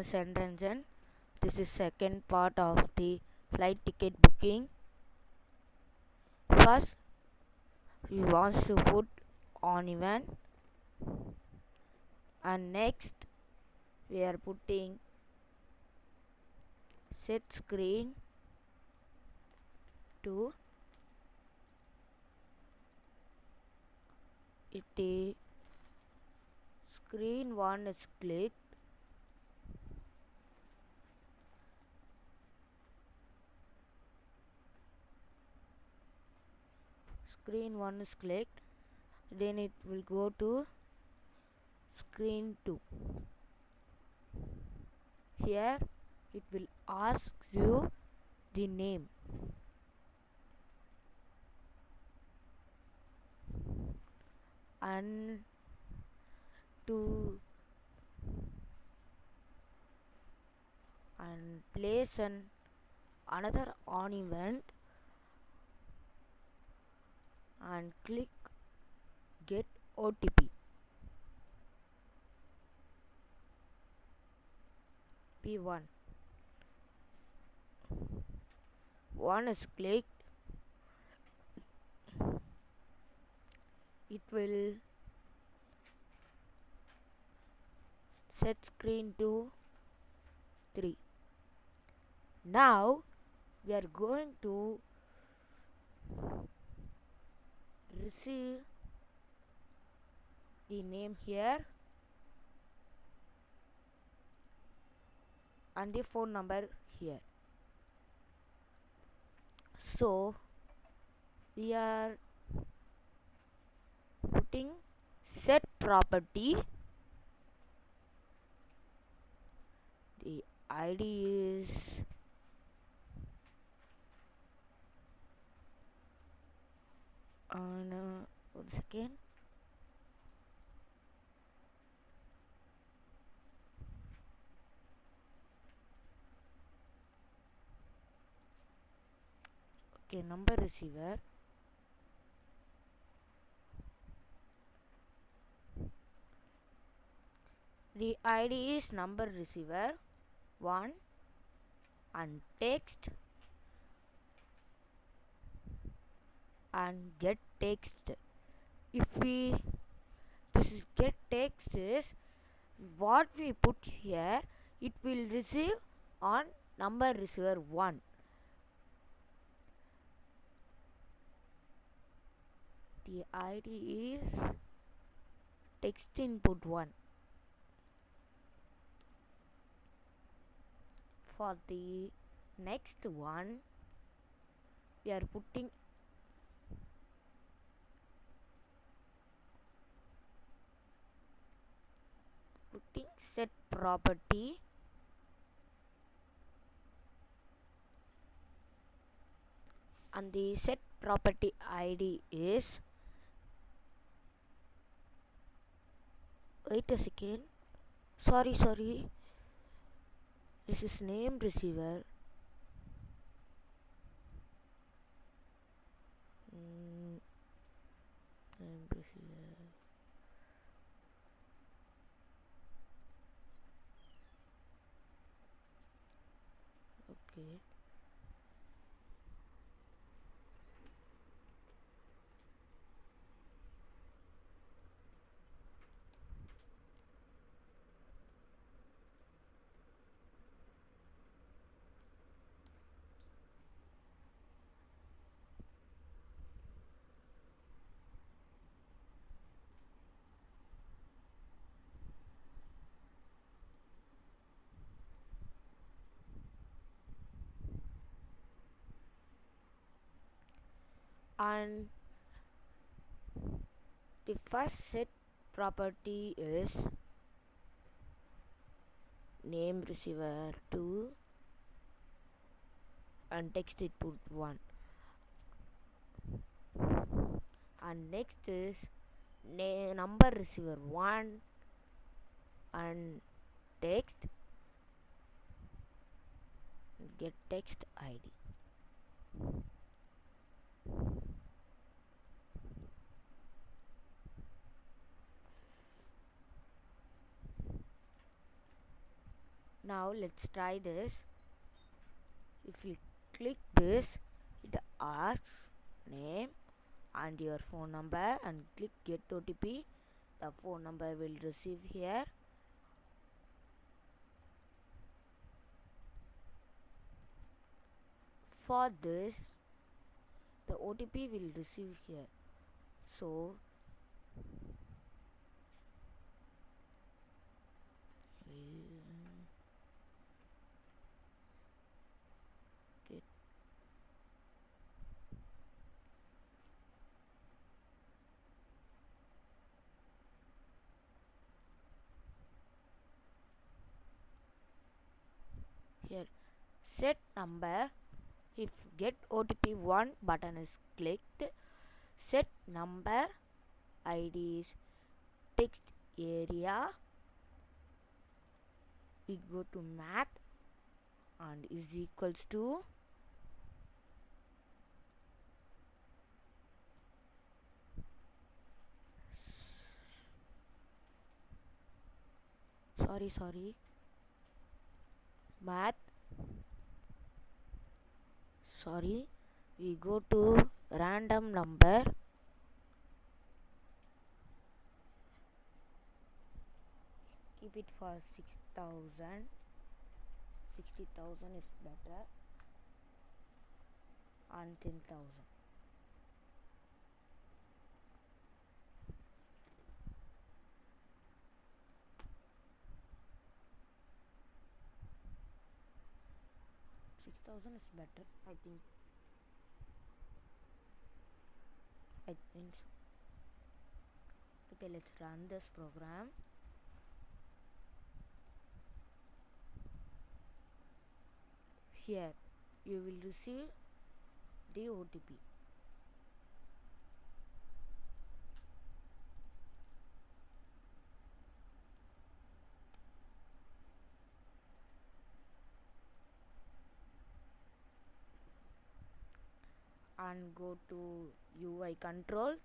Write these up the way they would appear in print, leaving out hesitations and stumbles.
is Sendranjan. This is second part of the flight ticket booking. First, we want to put on event, and next we are putting set screen to it. The screen 1 is clicked. Screen 1 is clicked, then it will go to screen 2. Here it will ask you the name, and to place another on event and click get OTP. P1 1 is clicked. It will set screen to 3. Now we are going to receive the name here and the phone number here. So we are putting set property. The ID is on 1 second. Okay, number receiver. The ID is number receiver 1 and text and get text. If we this is get text is what we put here, it will receive on number receiver 1. The ID is text input 1. For the next one, we are putting set property, and the set property ID is, wait a second, sorry, this is name receiver. Name receiver. Okay. And the first set property is name receiver 2 and text input 1, and next is number receiver 1 and text get text ID. Now let's try this. If you click this, it asks name and your phone number and click get OTP. The phone number will receive here. For this, the OTP will receive here. So get here set number. If get OTP 1 button is clicked, set number ID is text area. We go to math and is equals to sorry math we go to random number. Keep it for 6,000. 60,000 is better, and 10,000. $6,000 is better, I think. So. Okay, let's run this program. Here you will receive the OTP. And go to UI controls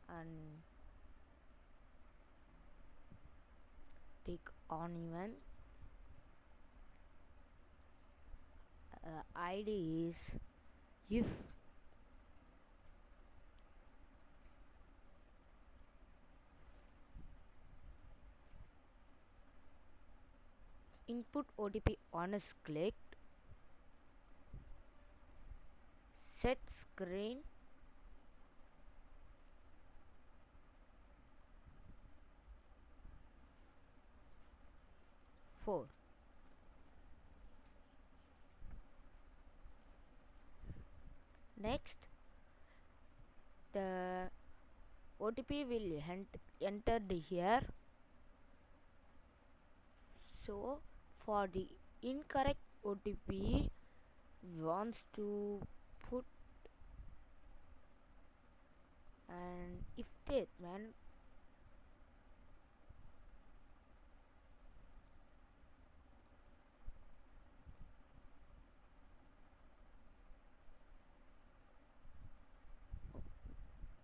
and take on event. ID is if input OTP on is clicked, set screen four. Next, the OTP will entered here. So for the incorrect OTP, wants to put an if statement.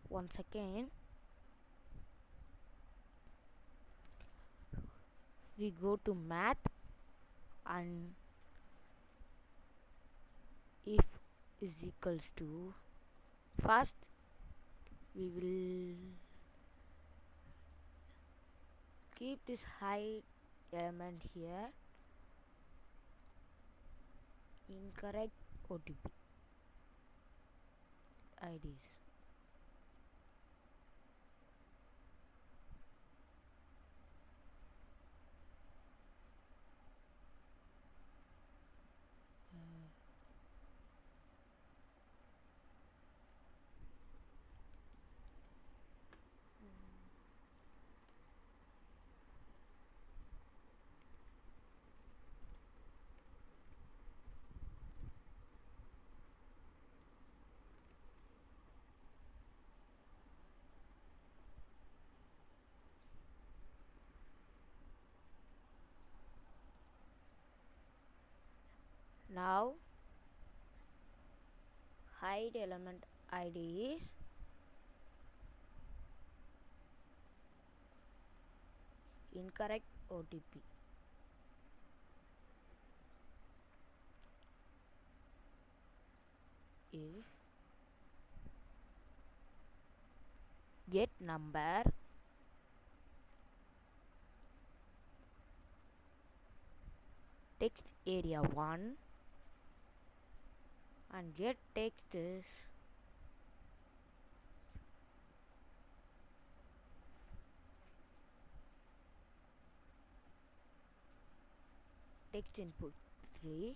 Once again, we go to math and if is equals to, first we will keep this hide element here, incorrect OTP IDs. Now hide element ID is incorrect OTP. If get number text area 1 and get text is text input 3,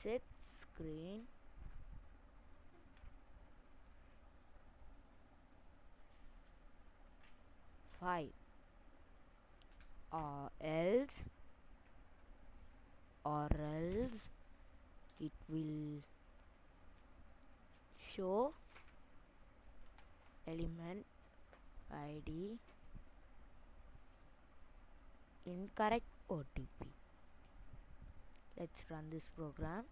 set screen 5, or else it will show element ID incorrect OTP. Let's run this program.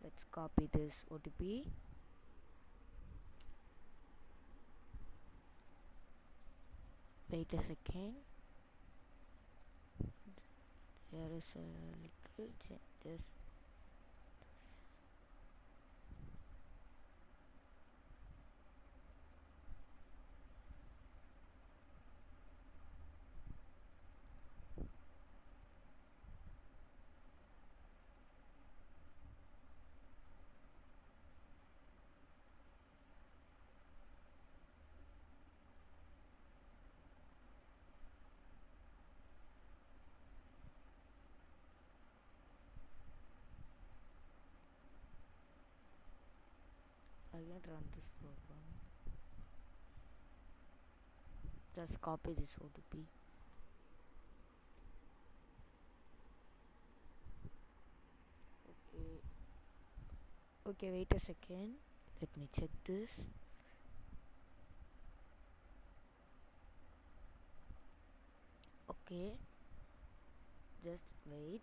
Let's copy this OTP. Wait a second. There is a little changes. Again run this program. Just copy this OTP. Okay, wait a second. Let me check this. Okay, just wait.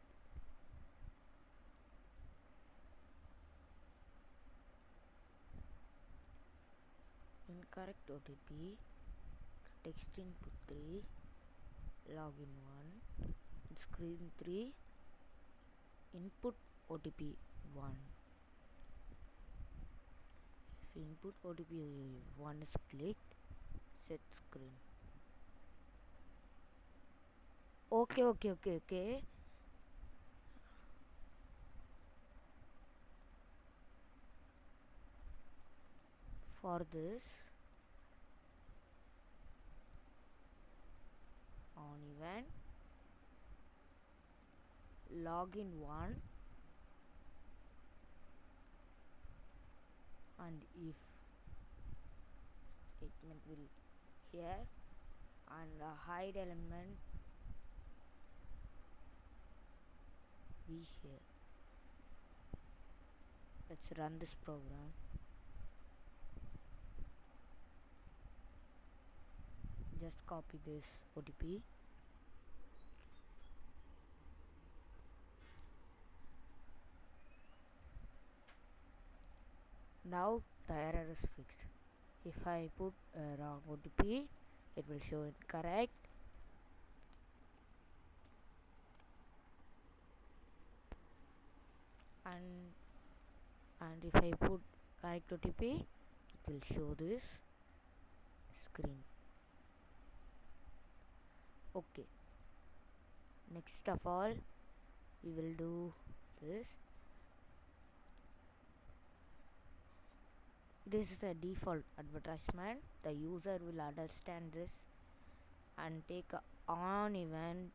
Incorrect OTP, text input 3, login 1, screen 3, input OTP 1. If input OTP 1 is clicked, set screen. Okay. For this, on event login 1, and if statement will here and hide element be here. Let's run this program. Just copy this OTP. Now the error is fixed. If I put wrong OTP, it will show incorrect. And if I put correct OTP, it will show this screen. Okay. Next of all, we will do this. This is a default advertisement. The user will understand this and take on event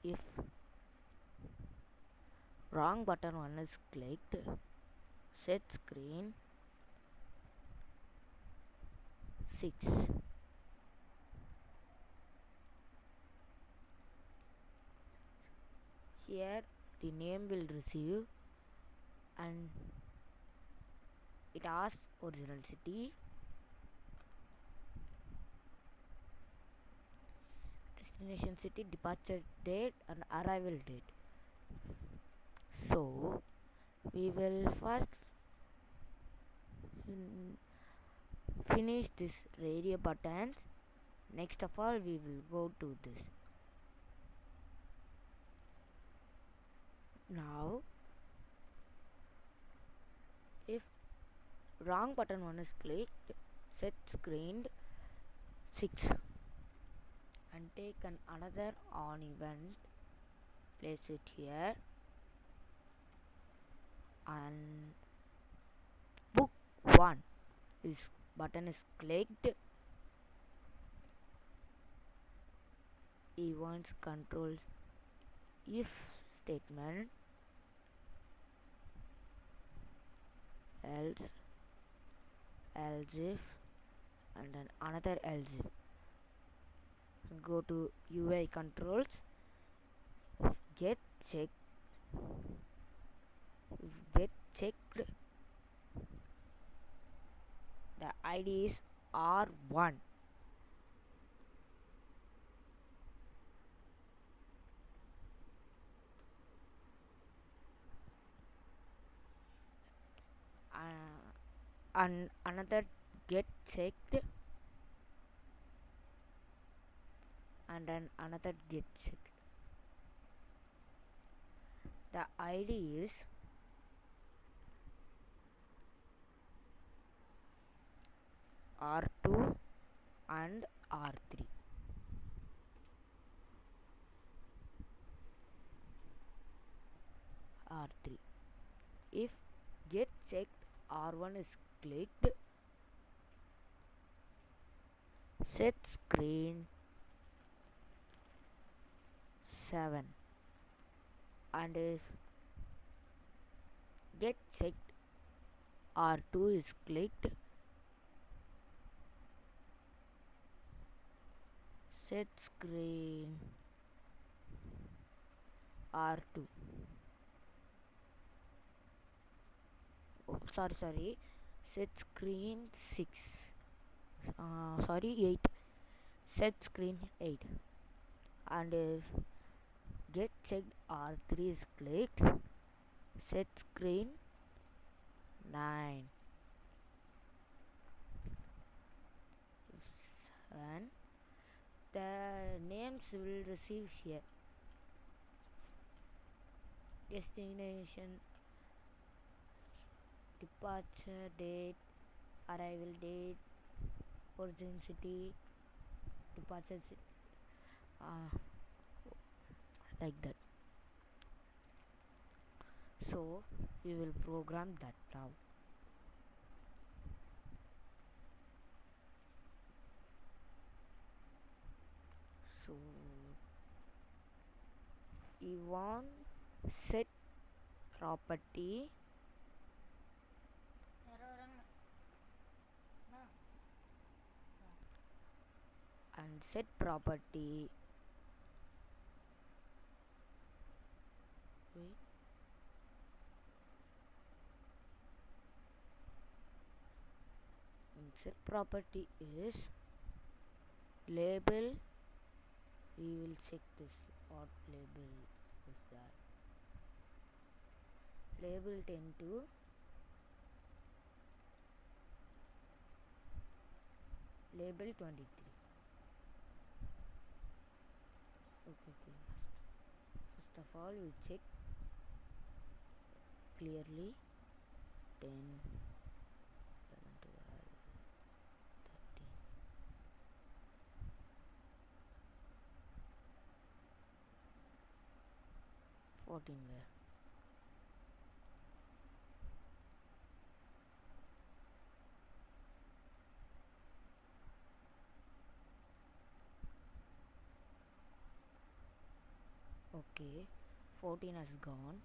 if wrong button 1 is clicked, set screen 6. Here the name will receive and it asks original city, destination city, departure date, and arrival date. So we will first finish this radio buttons. Next of all, we will go to this. Now, if wrong button one is clicked, set screen 6 and take another on event, place it here and book 1 is button is clicked. Events controls if statement, else if, and then another else if. Go to UI controls, get checked, the ID is R1. And another get checked, and then another get checked. The ID is R2 and R3. R3. If get checked R1 is clicked, set screen 7, and if get checked R2 is clicked, set screen R2. Oh, sorry, set screen 6. 8. Set screen 8, and if get checked R3 is clicked, set screen 9. And the names will receive here: destination, departure date, arrival date, origin city, departure city, like that. So we will program that now. So you want set property and set property set property is label. We will check this, what label is that. Label 10 to label 23. Okay. First of all, we check clearly 10, 11, 12, 13. 14 where? Okay, 14 has gone.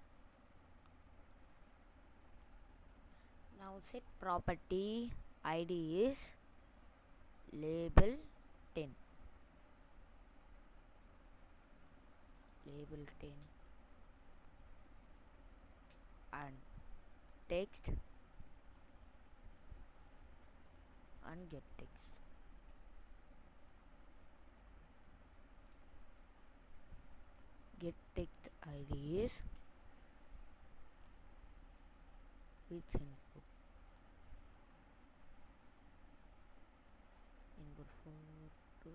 Now set property ID is label 10. Label 10 and text and get text. get text IDs with input 4 to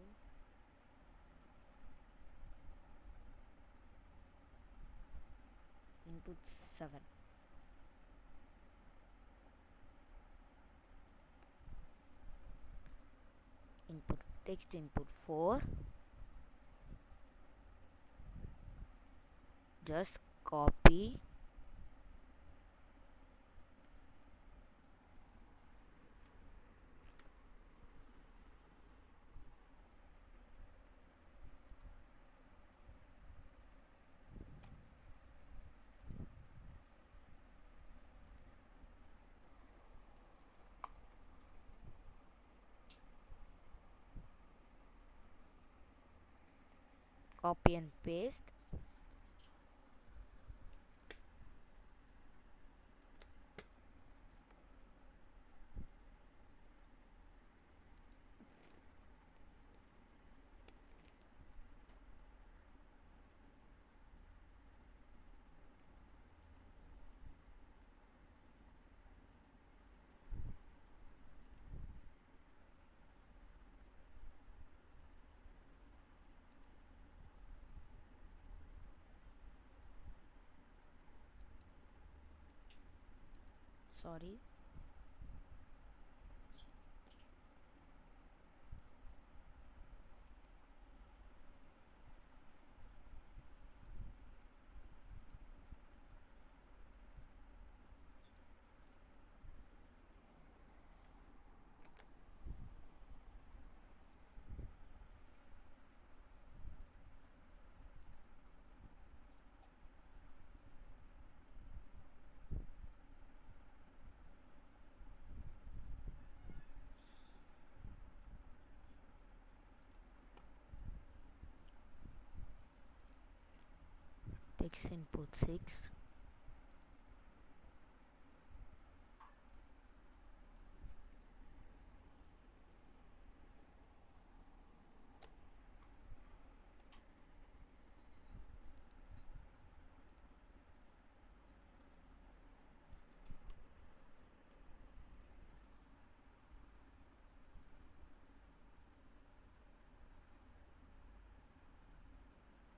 input 7. Input text input 4. Just copy and paste. Sorry. Text input 6.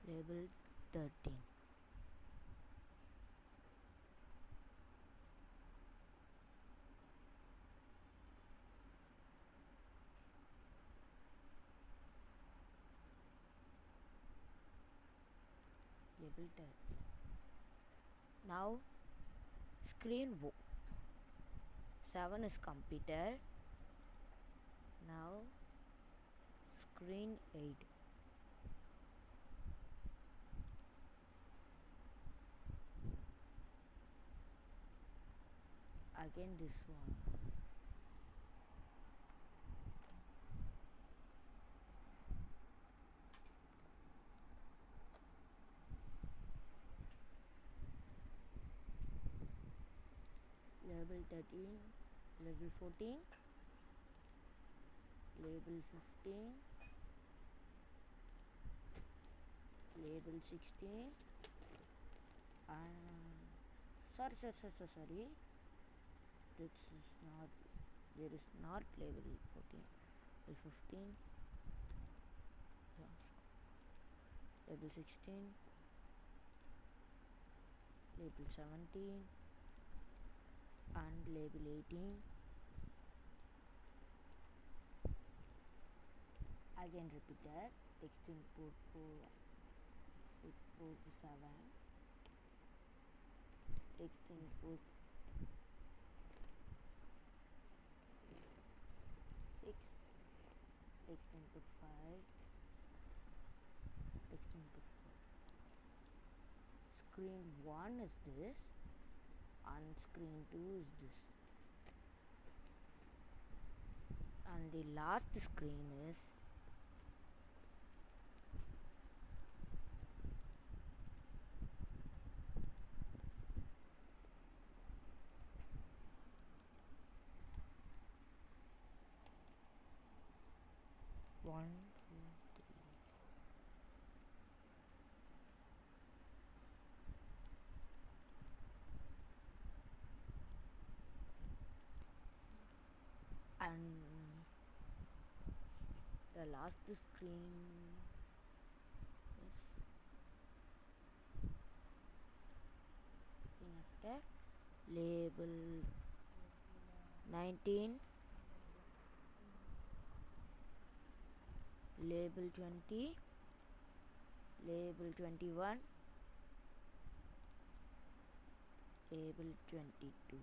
Label 13. Label 13. Now screen 7 is completed. Now screen 8. Again this one. Label 13, label 14, label 15, label 16, and sorry, this is not, there is not label 14, label 15, label 16, label 17, and label 18. Again repeated. Text input 4, input 7, text input 6, text input 5, text input 4. Screen 1 is this and screen 2 is this, and the last screen is one, two, three. and the last screen is after label 19, label 20, label 21, label 22.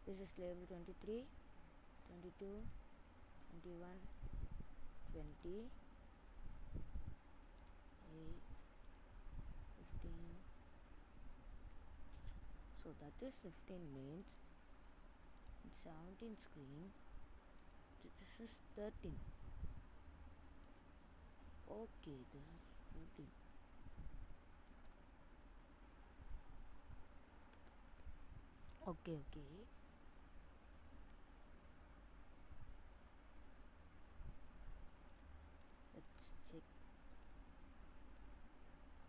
This is label 23, 22, 21, 20, 8, 15. So that is 15 means 17 screen. This is 13. Okay, this is 14. Okay. Let's check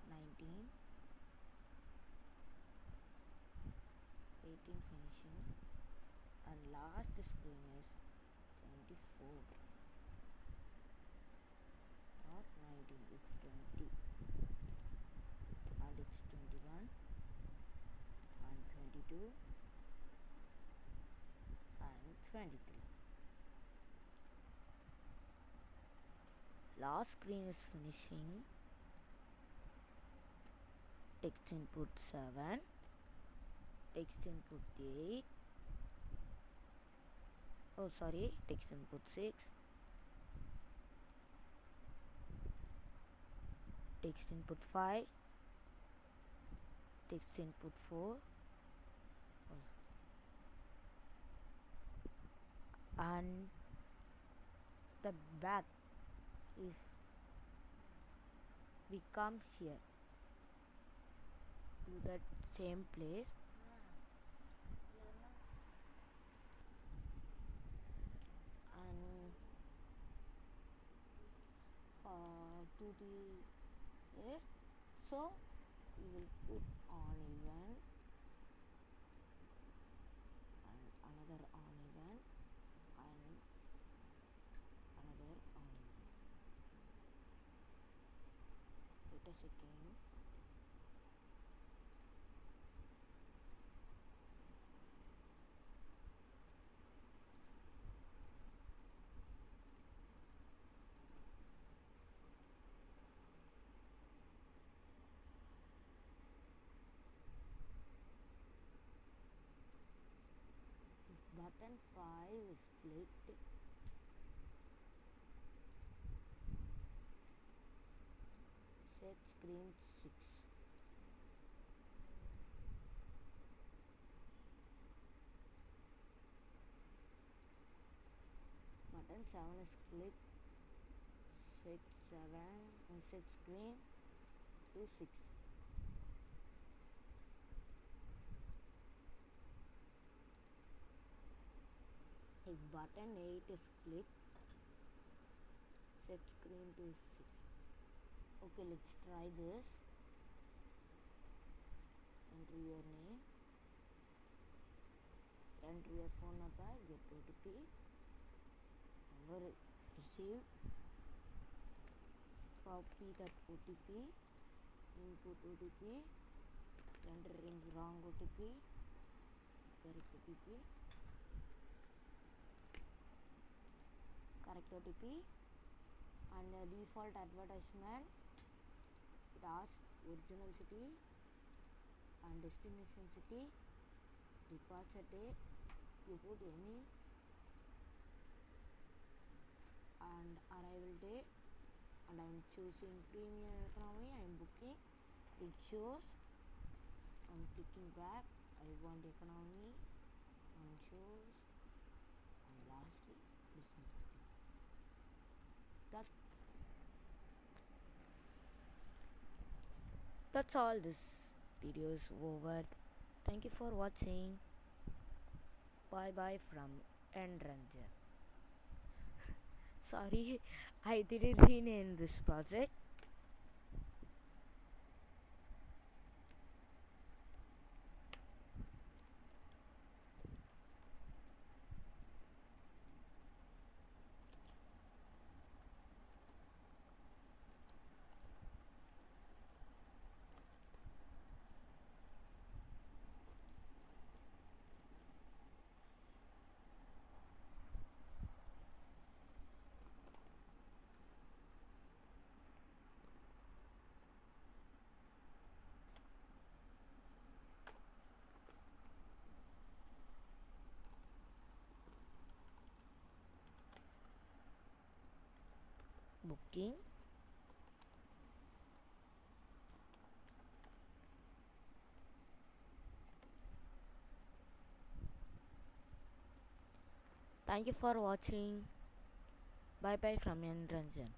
19, 18 finishing, and last screen is 24. Not 19, it's 20, and it's 21, and 22, and 23. Last screen is finishing. Text input 7, text input 8, text input 6, text input 5, text input 4, and the back, if we come here to that same place, and to the air, so we will put on even and another on even and another on even. Wait a second. Button 5 is clicked, set screen 6. Button 7 is clicked, set 7 and set screen to 6. If button 8 is clicked, set screen to 6. Okay, let's try this. Enter your name, enter your phone number, get OTP, number received, copy that OTP, input OTP, entering wrong OTP, correct OTP, correct OTP, and a default advertisement. It asks original city and destination city, departure date, you put any, and arrival date, and I am choosing premium economy. I am booking, it shows. I am clicking back, I want economy, and shows, and lastly business class. That's all. This video is over. Thank you for watching. Bye bye from Endranjan. Sorry, I didn't rename this project. booking. Thank you for watching. Bye bye from N Ranjan.